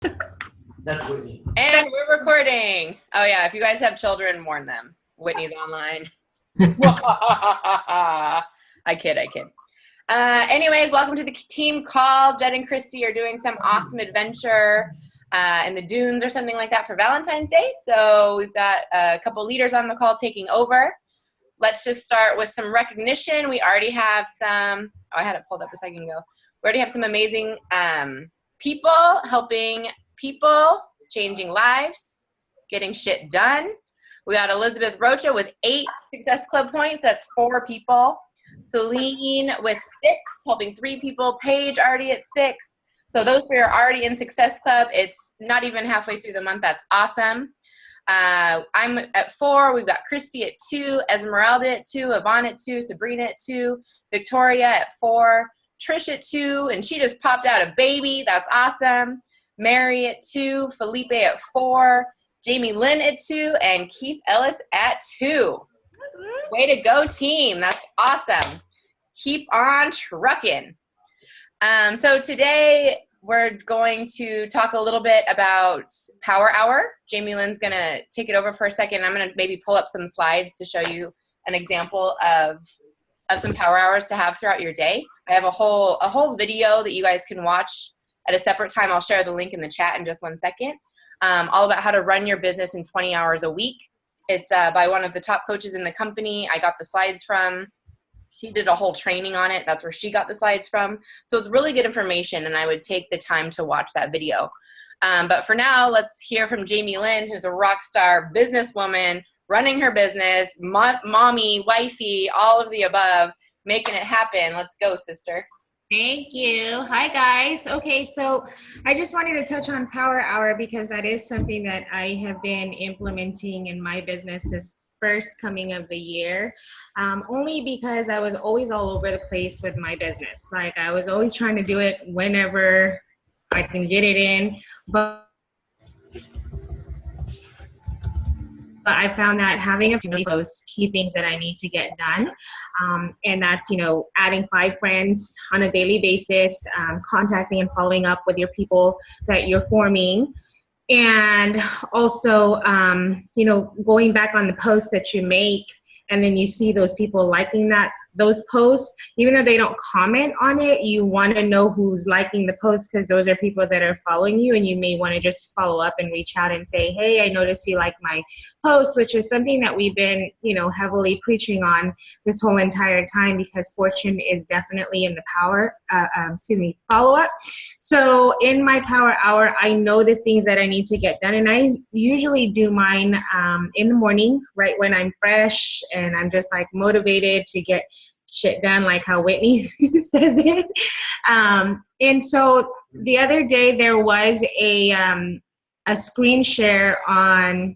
That's Whitney. And we're recording. Oh yeah, if you guys have children, warn them. Whitney's online. I kid. Anyways, welcome to the team call. Jed and Christy are doing some awesome adventure in the dunes or something like that for Valentine's Day. So we've got a couple leaders on the call taking over. Let's just start with some recognition. We already have some, I had it pulled up a second ago. We already have some amazing people helping people, changing lives, getting shit done. We got Elizabeth Rocha with 8 Success Club points. That's 4 people. Celine with 6, helping 3 people. Paige already at 6. So those 3 are already in Success Club. It's not even halfway through the month. That's awesome. I'm at 4. We've got Christy at 2, Esmeralda at 2, Yvonne at 2, Sabrina at 2, Victoria at 4, Trish at 2, and she just popped out a baby. That's awesome. Mary at 2, Felipe at 4, Jamie Lynn at 2, and Keith Ellis at 2. Way to go, team. That's awesome. Keep on trucking. So today we're going to talk a little bit about Power Hour. Jamie Lynn's going to take it over for a second. I'm going to maybe pull up some slides to show you an example of some Power Hours to have throughout your day. I have a whole video that you guys can watch at a separate time. I'll share the link in the chat in just one second. All about how to run your business in 20 hours a week. It's by one of the top coaches in the company. I got the slides from. She did a whole training on it. That's where she got the slides from. So it's really good information, and I would take the time to watch that video. But for now, let's hear from Jamie Lynn, who's a rock star businesswoman, running her business, mommy, wifey, all of the above, making it happen. Let's go, sister. Thank you. Hi, guys. Okay, so I just wanted to touch on Power Hour because that is something that I have been implementing in my business this first coming of the year, only because I was always all over the place with my business. Like I was always trying to do it whenever I can get it in, but I found that having a few those key things that I need to get done, and that's, adding 5 friends on a daily basis, contacting and following up with your people that you're forming, and also, going back on the posts that you make, and then you see those people liking those posts, even though they don't comment on it, you want to know who's liking the posts because those are people that are following you, and you may want to just follow up and reach out and say, hey, I noticed you like my post, which is something that we've been, heavily preaching on this whole entire time because fortune is definitely in the follow-up. So in my Power Hour, I know the things that I need to get done, and I usually do mine in the morning, right when I'm fresh and I'm just like motivated to get shit done, like how Whitney says it. And so the other day there was a screen share on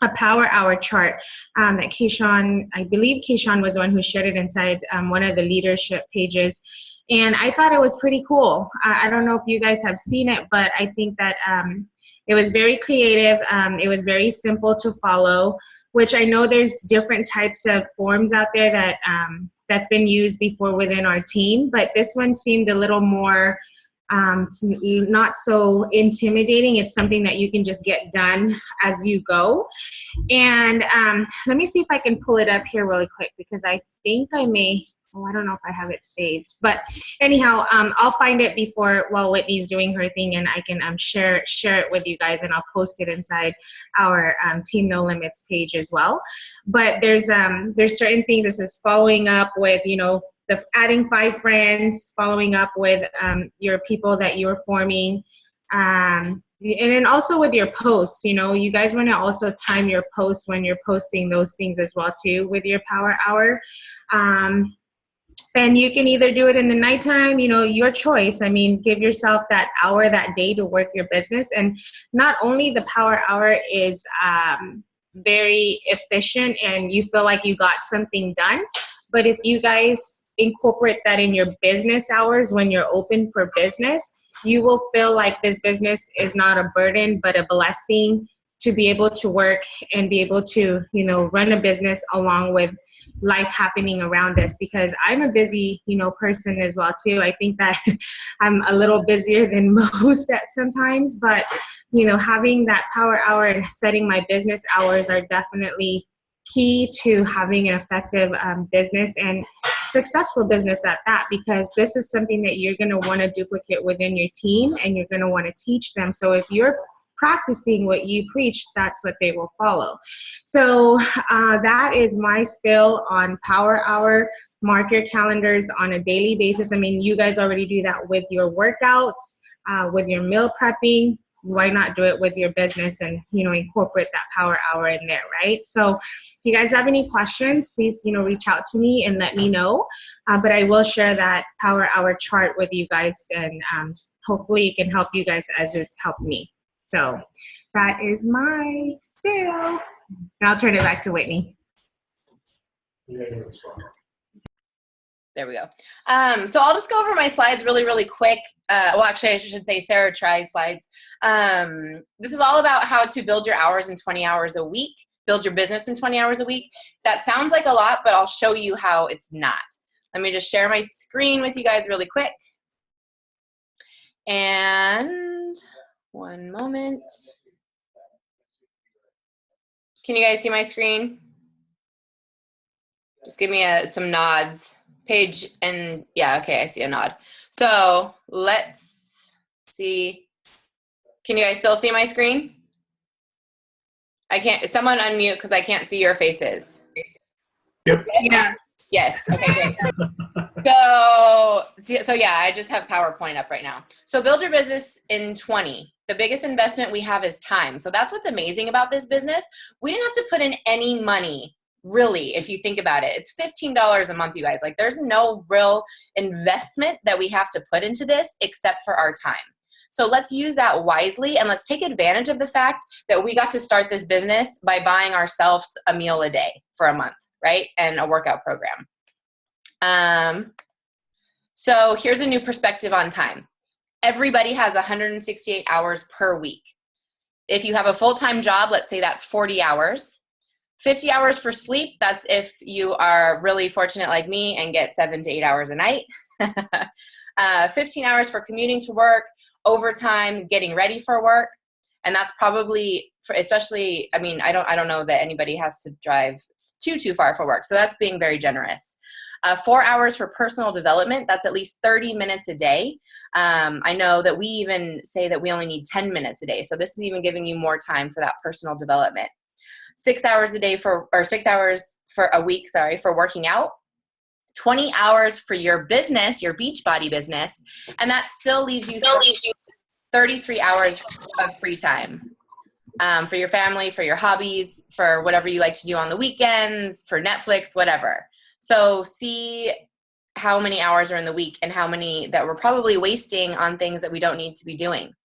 a Power Hour chart that Keyshawn, I believe Keyshawn was the one who shared it inside one of the leadership pages. And I thought it was pretty cool. I don't know if you guys have seen it, but I think that it was very creative. It was very simple to follow, which I know there's different types of forms out there that that's been used before within our team, but this one seemed a little more not so intimidating. It's something that you can just get done as you go. And let me see if I can pull it up here really quick because I think I may. I don't know if I have it saved, but anyhow, I'll find it while Whitney's doing her thing, and I can share it with you guys, and I'll post it inside our Team No Limits page as well. But there's certain things. This is following up with the adding 5 friends, following up with your people that you're forming, and then also with your posts. You guys want to also time your posts when you're posting those things as well too with your Power Hour. And you can either do it in the nighttime, your choice. I mean, give yourself that hour that day to work your business. And not only the Power Hour is very efficient and you feel like you got something done, but if you guys incorporate that in your business hours when you're open for business, you will feel like this business is not a burden, but a blessing to be able to work and be able to, run a business along with life happening around us, because I'm a busy, person as well too. I think that I'm a little busier than most at sometimes, but having that power hour and setting my business hours are definitely key to having an effective business and successful business at that, because this is something that you're going to want to duplicate within your team and you're going to want to teach them. So if you're practicing what you preach, that's what they will follow. So that is my spill on power hour. Mark your calendars on a daily basis. I mean, you guys already do that with your workouts, with your meal prepping. Why not do it with your business and, incorporate that power hour in there, right? So if you guys have any questions, please, reach out to me and let me know. But I will share that power hour chart with you guys, and hopefully it can help you guys as it's helped me. So that is my spill. And I'll turn it back to Whitney. There we go. So I'll just go over my slides really, really quick. Well, actually, I should say Sarah tried slides. This is all about how to build your hours in 20 hours a week, build your business in 20 hours a week. That sounds like a lot, but I'll show you how it's not. Let me just share my screen with you guys really quick. And one moment. Can you guys see my screen? Just give me some nods. Page and yeah, okay, I see a nod. So let's see. Can you guys still see my screen? I can't, someone unmute because I can't see your faces. Yep. Yes. Yes, okay, great. So yeah, I just have PowerPoint up right now. So build your business in 20. The biggest investment we have is time. So that's what's amazing about this business. We didn't have to put in any money. Really, if you think about it, it's $15 a month, you guys. Like, there's no real investment that we have to put into this except for our time. So let's use that wisely, and let's take advantage of the fact that we got to start this business by buying ourselves a meal a day for a month, right? And a workout program. So here's a new perspective on time. Everybody has 168 hours per week. If you have a full-time job, let's say that's 40 hours. 50 hours for sleep, that's if you are really fortunate like me and get 7 to 8 hours a night. 15 hours for commuting to work, overtime, getting ready for work. And that's probably, especially, I mean, I don't know that anybody has to drive too far for work. So that's being very generous. 4 hours for personal development, that's at least 30 minutes a day. I know that we even say that we only need 10 minutes a day. So this is even giving you more time for that personal development. 6 hours a day or 6 hours for a week, for working out, 20 hours for your business, your Beachbody business, and that still leaves you 33 hours of free time for your family, for your hobbies, for whatever you like to do on the weekends, for Netflix, whatever. So see how many hours are in the week and how many that we're probably wasting on things that we don't need to be doing.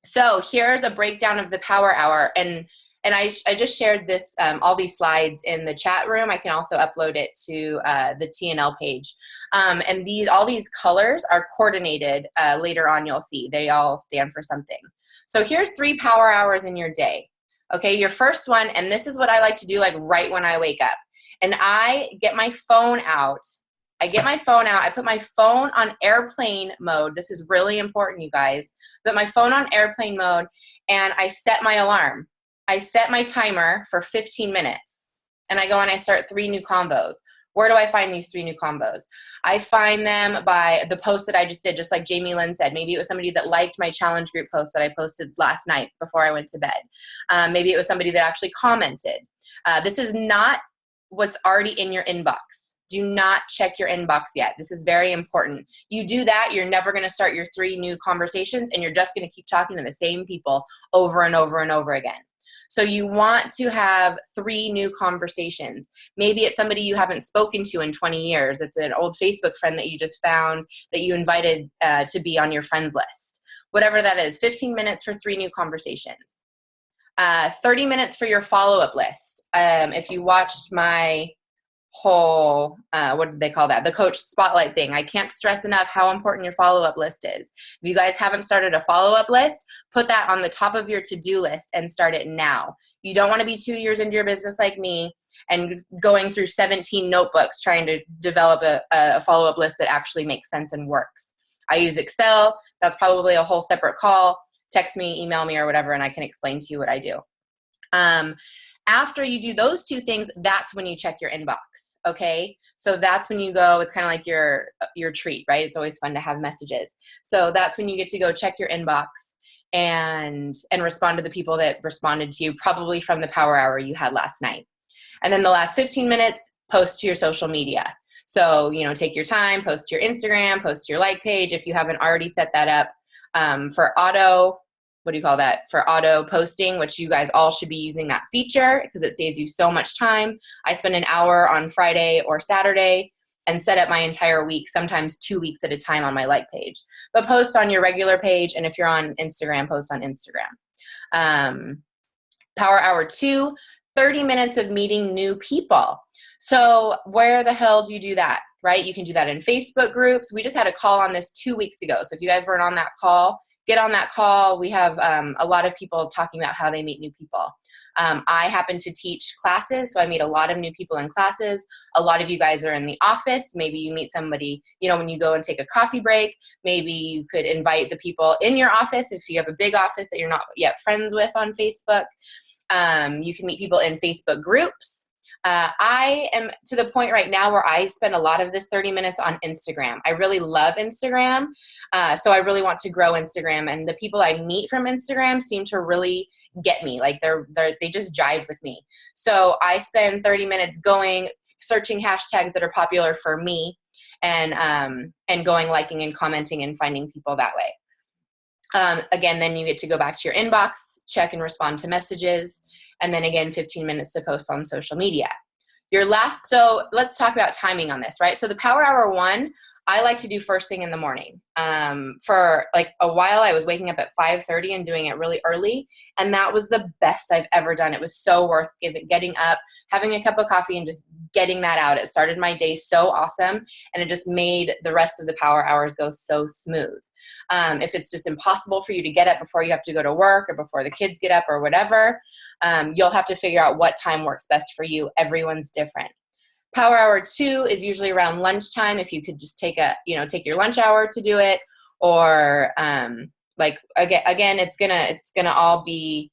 So here's a breakdown of the power hour, and I just shared this, all these slides in the chat room. I can also upload it to the TNL page. And all these colors are coordinated. Later on, you'll see they all stand for something. So here's 3 power hours in your day. Okay, your first one, and this is what I like to do, like right when I wake up. And I get my phone out. I put my phone on airplane mode. This is really important, you guys. Put my phone on airplane mode, and I set my alarm. I set my timer for 15 minutes, and I go and I start 3 new combos. Where do I find these 3 new combos? I find them by the post that I just did, just like Jamie Lynn said. Maybe it was somebody that liked my challenge group post that I posted last night before I went to bed. Maybe it was somebody that actually commented. This is not what's already in your inbox. Do not check your inbox yet. This is very important. You do that, you're never going to start your 3 new conversations, and you're just going to keep talking to the same people over and over and over again. So you want to have 3 new conversations. Maybe it's somebody you haven't spoken to in 20 years. It's an old Facebook friend that you just found that you invited to be on your friends list. Whatever that is, 15 minutes for 3 new conversations. 30 minutes for your follow-up list. If you watched my whole, what did they call that? The coach spotlight thing. I can't stress enough how important your follow-up list is. If you guys haven't started a follow-up list, put that on the top of your to-do list and start it now. You don't want to be 2 years into your business like me and going through 17 notebooks trying to develop a follow-up list that actually makes sense and works. I use Excel. That's probably a whole separate call. Text me, email me, or whatever, and I can explain to you what I do. After you do those two things, that's when you check your inbox, okay? So that's when you go, it's kind of like your treat, right? It's always fun to have messages. So that's when you get to go check your inbox and respond to the people that responded to you, probably from the power hour you had last night. And then the last 15 minutes, post to your social media. So, take your time, post to your Instagram, post to your like page if you haven't already set that up for auto. What do you call that? For auto posting, which you guys all should be using that feature because it saves you so much time. I spend an hour on Friday or Saturday and set up my entire week, sometimes 2 weeks at a time on my like page. But post on your regular page, and if you're on Instagram, post on Instagram. Power Hour 2, 30 minutes of meeting new people. So where the hell do you do that, right? You can do that in Facebook groups. We just had a call on this 2 weeks ago. So if you guys weren't on that call, get on that call. We have a lot of people talking about how they meet new people. I happen to teach classes, so I meet a lot of new people in classes. A lot of you guys are in the office. Maybe you meet somebody, when you go and take a coffee break. Maybe you could invite the people in your office if you have a big office that you're not yet friends with on Facebook. You can meet people in Facebook groups. I am to the point right now where I spend a lot of this 30 minutes on Instagram. I really love Instagram. So I really want to grow Instagram, and the people I meet from Instagram seem to really get me. Like they just jive with me. So I spend 30 minutes going, searching hashtags that are popular for me and going, liking and commenting and finding people that way. Again, then you get to go back to your inbox, check and respond to messages. And then again, 15 minutes to post on social media. So let's talk about timing on this, right? So the Power Hour 1, I like to do first thing in the morning. For like a while, I was waking up at 5:30 and doing it really early. And that was the best I've ever done. It was so worth getting up, having a cup of coffee and just getting that out. It started my day so awesome. And it just made the rest of the power hours go so smooth. If it's just impossible for you to get up before you have to go to work or before the kids get up or whatever, you'll have to figure out what time works best for you. Everyone's different. Power Hour 2 is usually around lunchtime. If you could just take your lunch hour to do it, or again, it's gonna all be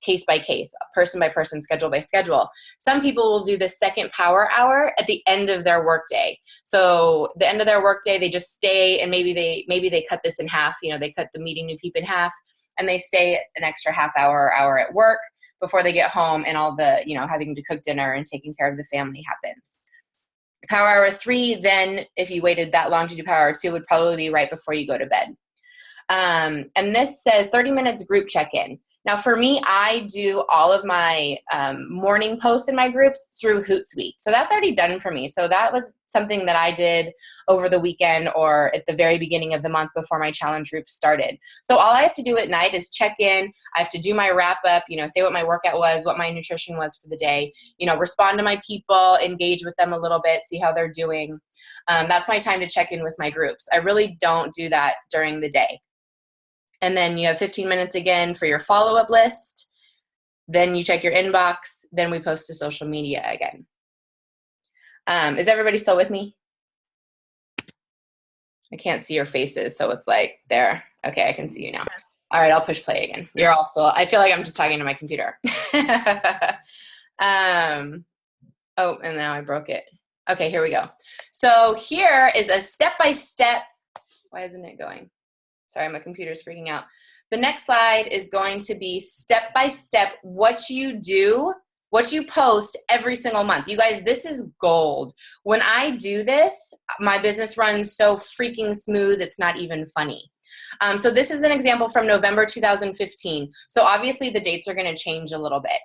case by case, person by person, schedule by schedule. Some people will do the second power hour at the end of their workday. So the end of their workday, they just stay, and maybe they cut this in half. They cut the meeting new people in half, and they stay an extra half hour or hour at work before they get home, and all the, having to cook dinner and taking care of the family happens. Power Hour 3, then if you waited that long to do Power Hour 2, would probably be right before you go to bed. And this says 30 minutes group check-in. Now for me, I do all of my morning posts in my groups through Hootsuite. So that's already done for me. So that was something that I did over the weekend or at the very beginning of the month before my challenge group started. So all I have to do at night is check in. I have to do my wrap up, say what my workout was, what my nutrition was for the day, respond to my people, engage with them a little bit, see how they're doing. That's my time to check in with my groups. I really don't do that during the day. And then you have 15 minutes again for your follow-up list. Then you check your inbox. Then we post to social media again. Is everybody still with me? I can't see your faces, so it's like there. Okay, I can see you now. All right, I'll push play again. You're all still, I feel like I'm just talking to my computer. Oh, and now I broke it. Okay, here we go. So here is a step-by-step. Why isn't it going? Sorry, my computer's freaking out. The next slide is going to be step-by-step what you do, what you post every single month. You guys, this is gold. When I do this, my business runs so freaking smooth, it's not even funny. So this is an example from November 2015. So obviously the dates are going to change a little bit.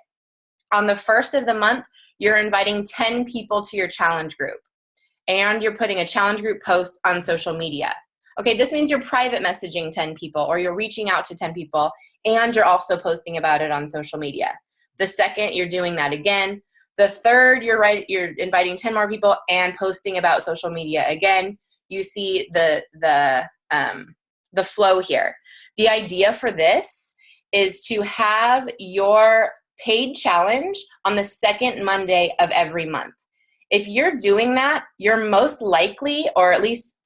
On the 1st of the month, you're inviting 10 people to your challenge group, and you're putting a challenge group post on social media. Okay, this means you're private messaging 10 people, or you're reaching out to 10 people, and you're also posting about it on social media. The second, you're doing that again. The third, you're inviting 10 more people and posting about social media. Again, you see the flow here. The idea for this is to have your paid challenge on the second Monday of every month. If you're doing that, you're most likely, or at least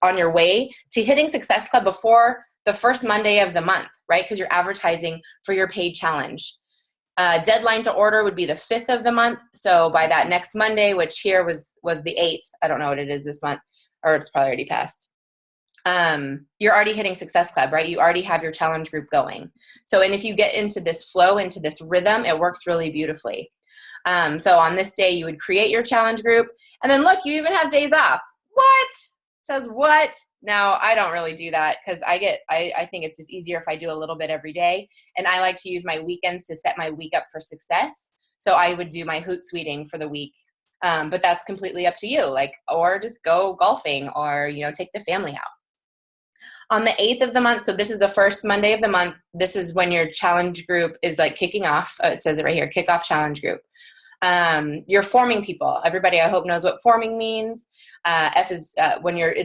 on your way to hitting Success Club before the first Monday of the month, right? Because you're advertising for your paid challenge. Deadline to order would be the 5th of the month. So by that next Monday, which here was the 8th, I don't know what it is this month, or it's probably already passed. You're already hitting Success Club, right? You already have your challenge group going. So, and if you get into this flow, into this rhythm, it works really beautifully. So on this day, you would create your challenge group, and then look, you even have days off. What? It says what? Now, I don't really do that because I think it's just easier if I do a little bit every day, and I like to use my weekends to set my week up for success. So I would do my Hootsuiting for the week, but that's completely up to you. Like, or just go golfing, or take the family out. On the 8th of the month, so this is the first Monday of the month, this is when your challenge group is like kicking off. It says it right here, kickoff challenge group. You're forming people. Everybody, I hope, knows what forming means. F is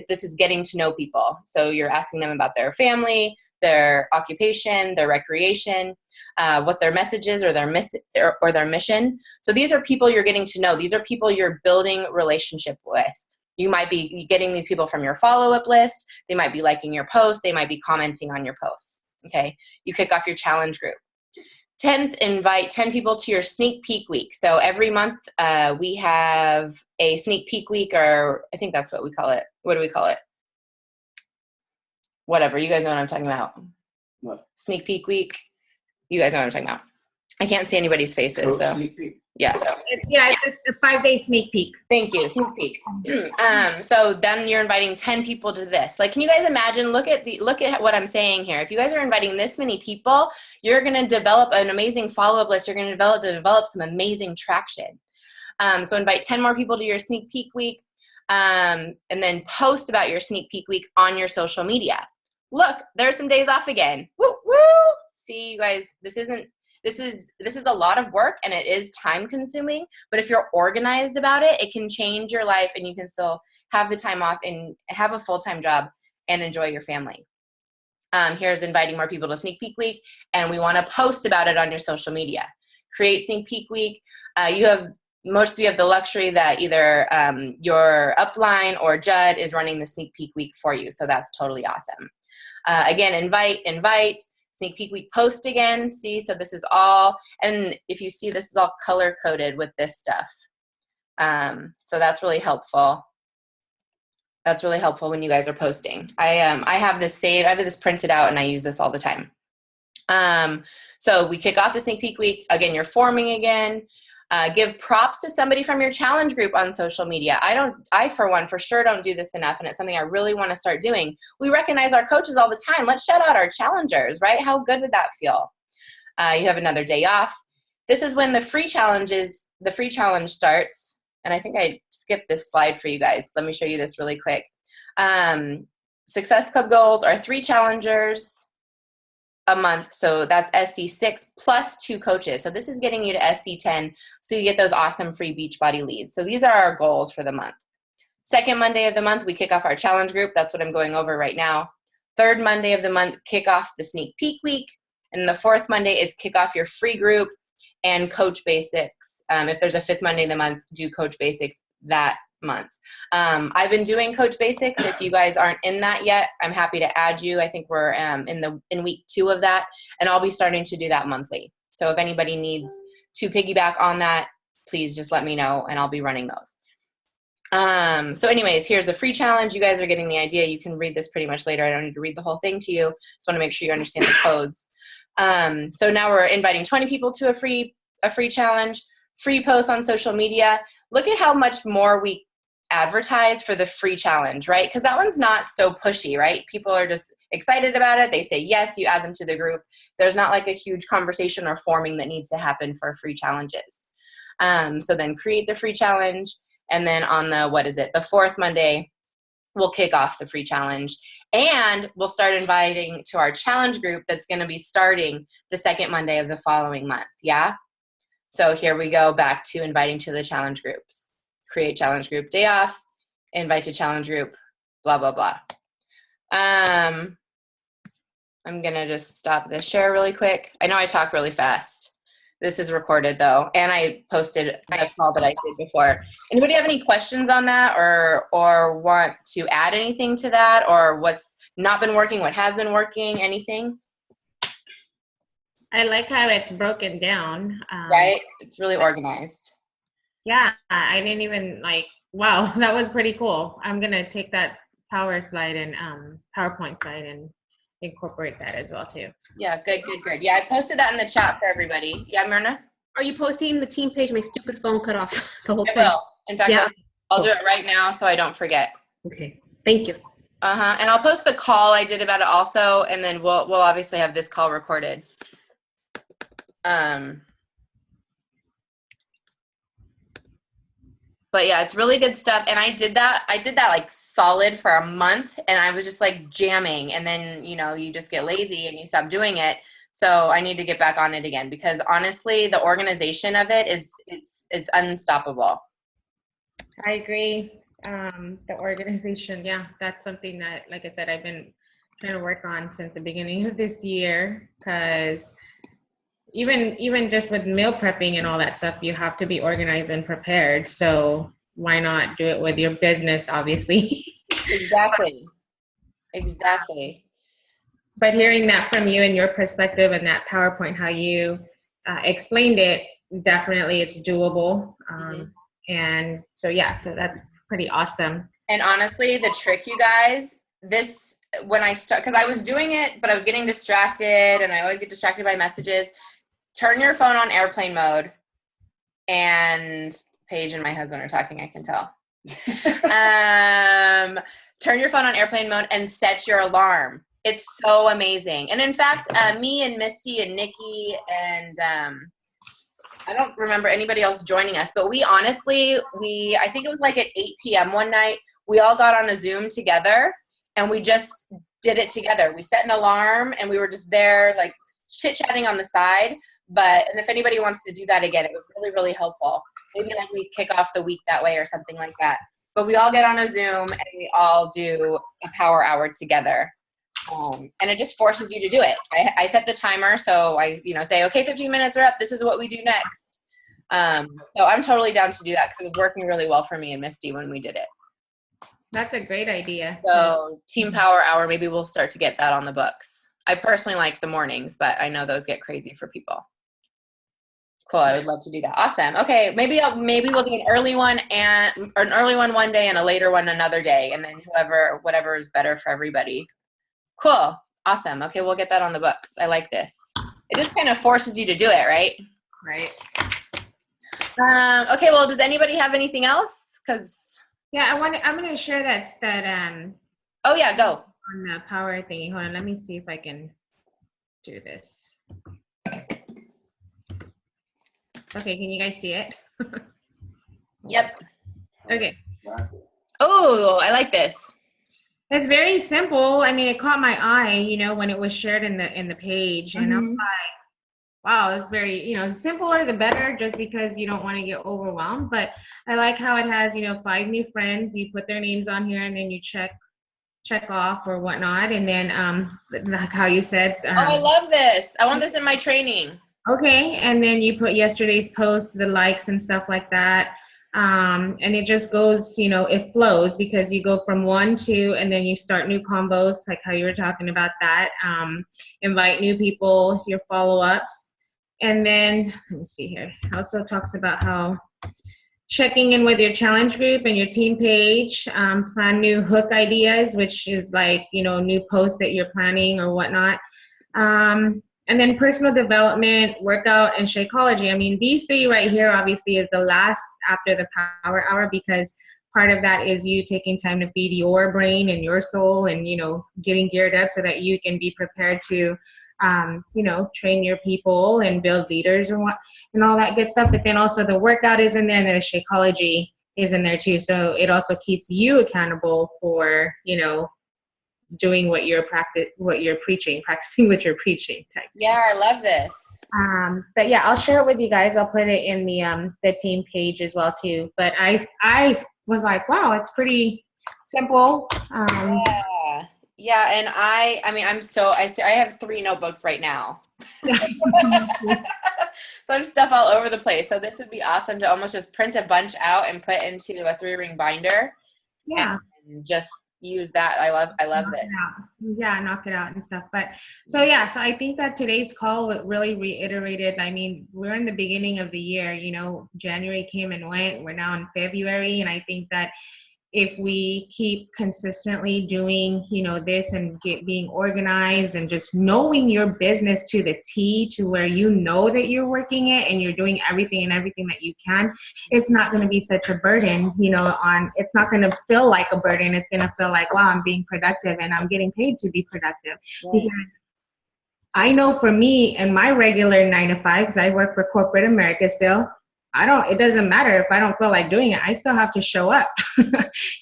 this is getting to know people. So you're asking them about their family, their occupation, their recreation, what their message is, or their mission. So these are people you're getting to know. These are people you're building relationship with. You might be getting these people from your follow-up list. They might be liking your post. They might be commenting on your posts. Okay. You kick off your challenge group. 10th, invite 10 people to your sneak peek week. So every month we have a sneak peek week, or I think that's what we call it. What do we call it? Whatever. You guys know what I'm talking about. What? Sneak peek week. You guys know what I'm talking about. I can't see anybody's faces. So Sneak peek. Yeah. It's a 5-day sneak peek. Thank you. Sneak peek. So then you're inviting 10 people to this. Like, can you guys imagine? Look at what I'm saying here. If you guys are inviting this many people, you're going to develop an amazing follow-up list. You're going to develop some amazing traction. So invite 10 more people to your sneak peek week, and then post about your sneak peek week on your social media. Look, there's some days off again. Woo, woo. See, you guys, this is a lot of work, and it is time consuming, but if you're organized about it, it can change your life, and you can still have the time off and have a full-time job and enjoy your family. Here's inviting more people to sneak peek week, and we want to post about it on your social media. Create sneak peek week. Most of you have the luxury that either your upline or Judd is running the sneak peek week for you, so that's totally awesome. Again, invite. Sneak peek week post again. See, so this is all, and if you see, this is all color coded with this stuff. So that's really helpful. That's really helpful when you guys are posting. I have this saved. I have this printed out, and I use this all the time. So we kick off the sneak peek week. Again, you're forming again. Give props to somebody from your challenge group on social media. I for one, for sure don't do this enough, and it's something I really want to start doing. We recognize our coaches all the time. Let's shout out our challengers, right? How good would that feel? You have another day off. This is when the free challenge starts, and I think I skipped this slide for you guys. Let me show you this really quick. Success Club goals are 3 challengers a month, so that's SC6 plus 2 coaches. So this is getting you to SC10, so you get those awesome free Beachbody leads. So these are our goals for the month. Second Monday of the month, we kick off our challenge group. That's what I'm going over right now. Third Monday of the month, kick off the sneak peek week. And the fourth Monday is kick off your free group and coach basics. If there's a 5th Monday of the month, do coach basics that month. I've been doing coach basics. If you guys aren't in that yet, I'm happy to add you. I think we're in week 2 of that, and I'll be starting to do that monthly. So if anybody needs to piggyback on that, please just let me know, and I'll be running those. So anyways, here's the free challenge. You guys are getting the idea. You can read this pretty much later. I don't need to read the whole thing to you. Just want to make sure you understand the codes. So now we're inviting 20 people to a free challenge, free posts on social media. Look at how much more we advertise for the free challenge, right? Because that one's not so pushy, right? People are just excited about it. They say yes, you add them to the group. There's not like a huge conversation or forming that needs to happen for free challenges. So then create the free challenge, and then on the 4th Monday, we'll kick off the free challenge, and we'll start inviting to our challenge group that's going to be starting the 2nd Monday of the following month. Yeah. So here we go back to inviting to the challenge groups. Create challenge group day off, invite to challenge group, blah, blah, blah. I'm going to just stop this share really quick. I know I talk really fast. This is recorded though, and I posted the call that I did before. Anybody have any questions on that, or want to add anything to that, or what's not been working, what has been working, anything? I like how it's broken down. Right? It's really organized. Yeah, I didn't even wow, that was pretty cool. I'm going to take that PowerPoint slide and incorporate that as well too. Yeah, good. Yeah, I posted that in the chat for everybody. Yeah, Myrna? Are you posting the team page? My stupid phone cut off the whole I time. will. In fact, Yeah. I'll do it right now so I don't forget. Okay, thank you. And I'll post the call I did about it also, and then we'll obviously have this call recorded. But yeah, it's really good stuff. And I did that like solid for a month, and I was just like jamming, and then, you just get lazy and you stop doing it. So I need to get back on it again, because honestly, the organization of it it's unstoppable. I agree. The organization, yeah, that's something that, like I said, I've been trying to work on since the beginning of this year, because even just with meal prepping and all that stuff, you have to be organized and prepared. So why not do it with your business, obviously? Exactly. But hearing that from you and your perspective and that PowerPoint, how you explained it, definitely it's doable. And so, yeah, so that's pretty awesome. And honestly, the trick, you guys, when I start, because I was doing it, but I was getting distracted, and I always get distracted by messages. Turn your phone on airplane mode, and Paige and my husband are talking, I can tell. Turn your phone on airplane mode and set your alarm. It's so amazing. And in fact, me and Misty and Nikki and I don't remember anybody else joining us, but we honestly, I think it was like at 8 p.m. one night, we all got on a Zoom together, and we just did it together. We set an alarm, and we were just there like chit-chatting on the side. And if anybody wants to do that again, it was really, really helpful. Maybe like we kick off the week that way or something like that. But we all get on a Zoom, and we all do a power hour together. And it just forces you to do it. I set the timer, so I say, okay, 15 minutes are up. This is what we do next. So I'm totally down to do that, because it was working really well for me and Misty when we did it. That's a great idea. So Team Power Hour, maybe we'll start to get that on the books. I personally like the mornings, but I know those get crazy for people. Cool. I would love to do that. Awesome. Okay. Maybe we'll do an early one one day and a later one another day, and then whatever is better for everybody. Cool. Awesome. Okay. We'll get that on the books. I like this. It just kind of forces you to do it, right? Right. Okay. Well, does anybody have anything else? Yeah, I'm going to share that oh yeah, go. On the power thingy. Hold on. Let me see if I can do this. Okay, can you guys see it? Yep. Okay. Oh, I like this. It's very simple. I mean, it caught my eye, when it was shared in the page, and I'm like, wow, it's very, simpler the better, just because you don't want to get overwhelmed. But I like how it has, 5 new friends. You put their names on here, and then you check off or whatnot, and then like how you said. Oh, I love this. I want this in my training. Okay, and then you put yesterday's posts, the likes and stuff like that. And it just goes, it flows, because you go from 1, 2, and then you start new combos, like how you were talking about that. Invite new people, your follow-ups. And then, let me see here. It also talks about how checking in with your challenge group and your team page, plan new hook ideas, which is like, new posts that you're planning or whatnot. And then personal development, workout, and Shakeology. I mean, these 3 right here obviously is the last after the power hour, because part of that is you taking time to feed your brain and your soul, and, getting geared up so that you can be prepared to, train your people and build leaders and all that good stuff. But then also the workout is in there, and then the Shakeology is in there too. So it also keeps you accountable for, doing what you're practicing what you're preaching type. Yeah, I love this. But yeah, I'll share it with you guys. I'll put it in the team page as well too. But I was like, wow, it's pretty simple. Yeah. Yeah. And I mean, I have 3 notebooks right now. So I have stuff all over the place. So this would be awesome to almost just print a bunch out and put into a 3-ring binder. Yeah. And just use that. I love this. Yeah, knock it out and stuff. But so yeah, so I think that today's call really reiterated. I mean, we're in the beginning of the year, you know, January came and went. We're now in February. And I think that if we keep consistently doing, you know, this and being organized and just knowing your business to the T, to where you know that you're working it and you're doing everything that you can, it's not going to be such a burden, you know, it's not going to feel like a burden. It's going to feel like, wow, I'm being productive and I'm getting paid to be productive. Yeah. Because I know for me and my regular 9 to 5, because I work for corporate America still, it doesn't matter if I don't feel like doing it. I still have to show up.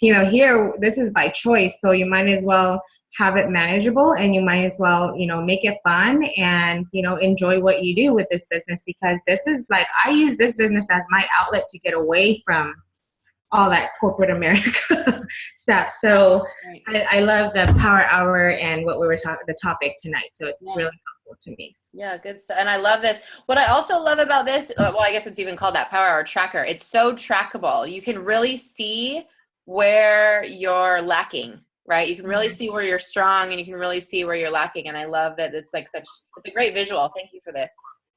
You know, here, this is by choice. So you might as well have it manageable, and you might as well, you know, make it fun and, you know, enjoy what you do with this business, because this is like, I use this business as my outlet to get away from all that corporate America stuff. So right. I love the power hour and what we were talking, the topic tonight. So it's really helpful to me. Yeah, good stuff. And I love this. What I also love about this, well, I guess it's even called that power hour tracker. It's so trackable. You can really see where you're lacking, right? You can really see where you're strong, and you can really see where you're lacking. And I love that it's like it's a great visual. Thank you for this.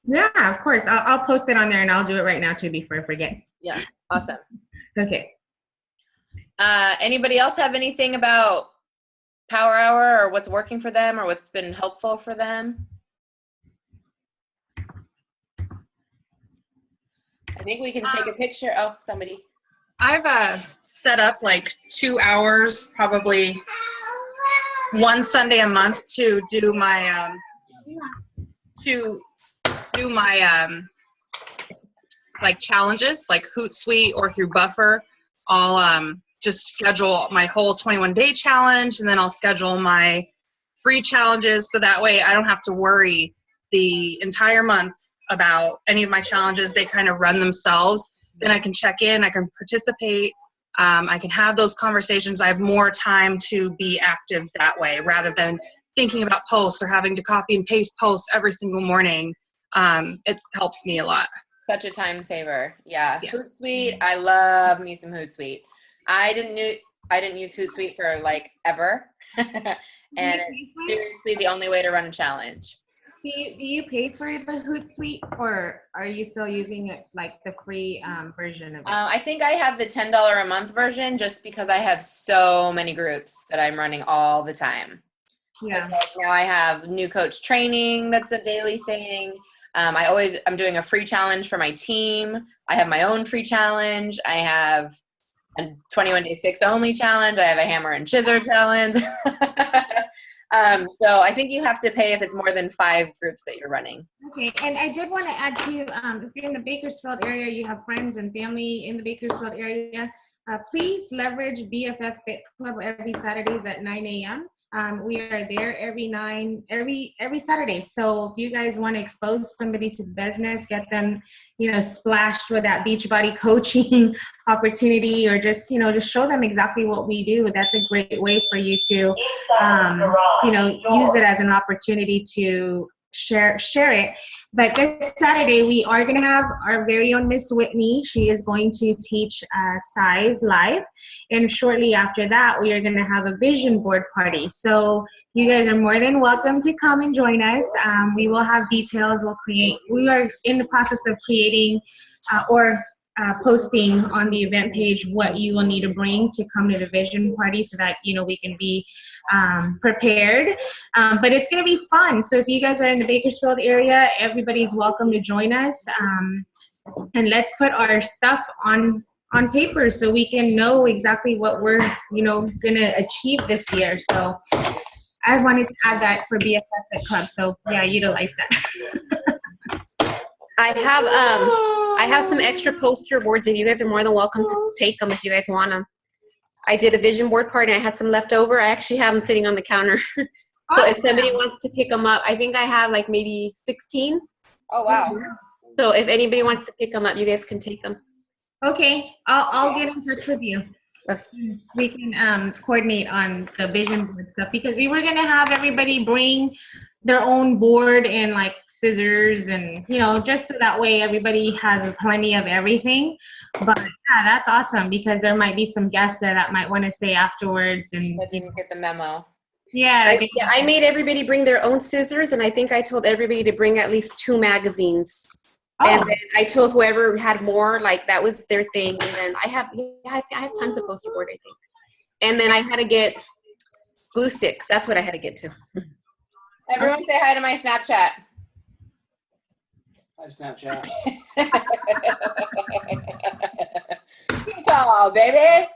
Yeah, of course. I'll post it on there, and I'll do it right now too before I forget. Yeah, awesome. Okay. Anybody else have anything about power hour or what's working for them or what's been helpful for them? I think we can take a picture. Oh, somebody. I've set up like 2 hours, probably one Sunday a month, to do my like challenges, like Hootsuite or through Buffer. I'll just schedule my whole 21-day challenge, and then I'll schedule my free challenges, so that way I don't have to worry the entire month about any of my challenges. They kind of run themselves. Then I can check in, I can participate, I can have those conversations. I have more time to be active that way, rather than thinking about posts or having to copy and paste posts every single morning. It helps me a lot. Such a time saver. Yeah. Hootsuite. I love me some Hootsuite. I didn't use Hootsuite for like ever. And it's seriously the only way to run a challenge. Do you pay for the Hootsuite, or are you still using it like the free version of it? I think I have the $10 a month version, just because I have so many groups that I'm running all the time. Yeah. Like now I have new coach training. That's a daily thing. I'm doing a free challenge for my team. I have my own free challenge. I have a 21-day fix only challenge. I have a hammer and scissor challenge. So I think you have to pay if it's more than 5 groups that you're running. Okay, and I did want to add too, if you're in the Bakersfield area, you have friends and family in the Bakersfield area, please leverage BFF Fit Club every Saturdays at 9 a.m. We are there every Saturday. So if you guys want to expose somebody to business, get them, you know, splashed with that Beachbody coaching opportunity, or just, you know, just show them exactly what we do. That's a great way for you to, you know, use it as an opportunity to share it. But this Saturday, we are going to have our very own Miss Whitney. She is going to teach size live, and shortly after that, we are going to have a vision board party. So you guys are more than welcome to come and join us. We will have details. We are in the process of creating posting on the event page what you will need to bring to come to the vision party, so that, you know, we can be prepared. But it's going to be fun. So if you guys are in the Bakersfield area, everybody's welcome to join us. And let's put our stuff on paper so we can know exactly what we're, you know, going to achieve this year. So I wanted to add that for BFF Fit Club. So yeah, utilize that. I have some extra poster boards, and you guys are more than welcome to take them if you guys want them. I did a vision board party, and I had some left over. I actually have them sitting on the counter. So if somebody wants to pick them up, I think I have like maybe 16. Oh, wow. So if anybody wants to pick them up, you guys can take them. Okay, I'll get in touch with you. Okay. We can coordinate on the vision board stuff because we were gonna have everybody bring their own board and like scissors and just so that way everybody has plenty of everything. But yeah, that's awesome because there might be some guests there that might want to stay afterwards and That didn't get the memo. yeah. I made everybody bring their own scissors, and I think I told everybody to bring at least 2 magazines. And then I told whoever had more, like that was their thing. And then I have tons of poster board, I think. And then I had to get glue sticks. That's what I had to get to. Everyone say hi to my Snapchat. Hi, Snapchat. Team call, baby.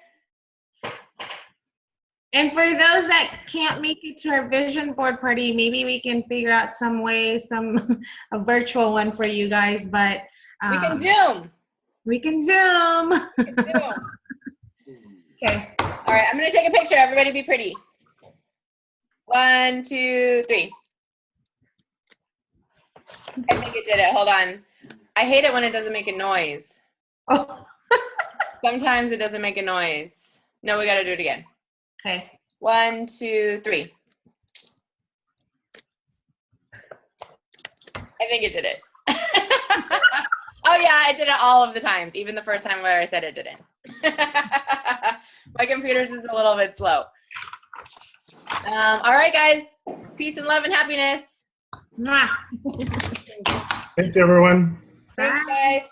And for those that can't make it to our vision board party, maybe we can figure out some way, a virtual one for you guys. But We can Zoom. We can Zoom. We can Zoom. Okay. All right, I'm going to take a picture. Everybody be pretty. 1, 2, 3. I think it did it. Hold on. I hate it when it doesn't make a noise. Oh. Sometimes it doesn't make a noise. No, we got to do it again. Okay. 1, 2, 3. I think it did it. Oh yeah, I did it all of the times, even the first time where I said it didn't. My computer's just a little bit slow. All right, guys. Peace and love and happiness. Mwah. Thanks, everyone. Thanks, guys.